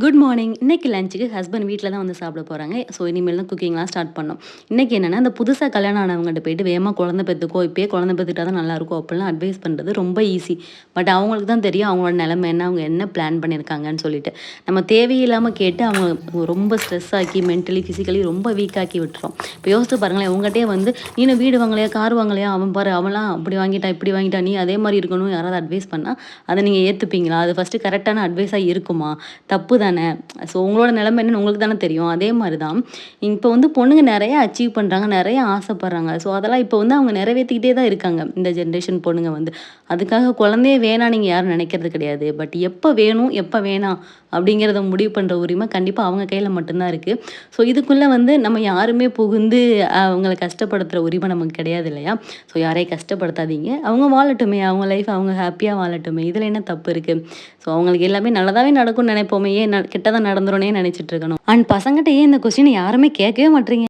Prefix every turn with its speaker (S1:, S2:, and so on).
S1: Good morning. இன்னைக்கு லஞ்சுக்கு husband வீட்டில் தான் வந்து சாப்பிட போகிறாங்க. ஸோ இனிமேல் தான் குக்கிங்லாம் ஸ்டார்ட் பண்ணோம். இன்றைக்கி என்னென்னா, அந்த புதுசாக கல்யாணம் ஆனவங்ககிட்ட போயிட்டு வேகமாக குழந்தை பெற்றுக்கோ, இப்போயே குழந்தை பெற்றுட்டா தான் நல்லாயிருக்கும் அப்படிலாம் அட்வைஸ் பண்ணுறது ரொம்ப ஈஸி. பட் அவங்களுக்கு தான் தெரியும் அவங்களோட நிலைமை என்ன, அவங்க என்ன பிளான் பண்ணியிருக்காங்கன்னு சொல்லிட்டு. நம்ம தேவையில்லாமல் கேட்டு அவங்க ரொம்ப ஸ்ட்ரெஸ் ஆக்கி மென்டலி ஃபிசிக்கலி ரொம்ப வீக் ஆக்கி விட்டுறோம். இப்போ யோசிச்சு பாருங்களேன், உங்கள்கிட்டயே வந்து நீ வீடு வாங்கலையா, கார் வாங்கலையா, அவன் பாரு அவன்லாம் அப்படி வாங்கிட்டான் இப்படி வாங்கிட்டான், நீ அதே மாதிரி இருக்கணும் யாராவது அட்வைஸ் பண்ணால் அதை நீங்கள் ஏற்றுப்பீங்களா? அது ஃபஸ்ட்டு கரெக்டான அட்வைஸாக இருக்குமா? தப்பு தானே. ஸோ உங்களோட நிலைமை என்னன்னு உங்களுக்கு தானே தெரியும். அதே மாதிரி தான் இப்போ வந்து பொண்ணுங்க நிறைய அச்சீவ் பண்ணுறாங்க, நிறைய ஆசைப்படுறாங்க. ஸோ அதெல்லாம் இப்போ வந்து அவங்க நிறைவேற்றிக்கிட்டே தான் இருக்காங்க இந்த ஜென்ரேஷன் பொண்ணுங்க வந்து. அதுக்காக குழந்தையே வேணாம் நீங்கள் யாரும் நினைக்கிறது கிடையாது. பட் எப்போ வேணும் எப்போ வேணாம் அப்படிங்கிறத முடிவு பண்ணுற உரிமை கண்டிப்பாக அவங்க கையில் மட்டும்தான் இருக்குது. ஸோ இதுக்குள்ளே வந்து நம்ம யாருமே புகுந்து அவங்கள கஷ்டப்படுத்துகிற உரிமை நமக்கு கிடையாது இல்லையா? ஸோ யாரையும் கஷ்டப்படுத்தாதீங்க. அவங்க வாழட்டுமே, அவங்க லைஃப் அவங்க ஹாப்பியாக வாழட்டுமே, இதில் என்ன தப்பு இருக்குது? ஸோ அவங்களுக்கு எல்லாமே நல்லதாகவே நடக்கும்னு நினைப்போமே, ஏன் கெட்டதாக நடந்துரும்னே நினச்சிட்டு இருக்கணும். அண்ட் பசங்கிட்ட ஏன் இந்த கொஸ்டினை யாருமே கேட்கவே மாட்டீங்க.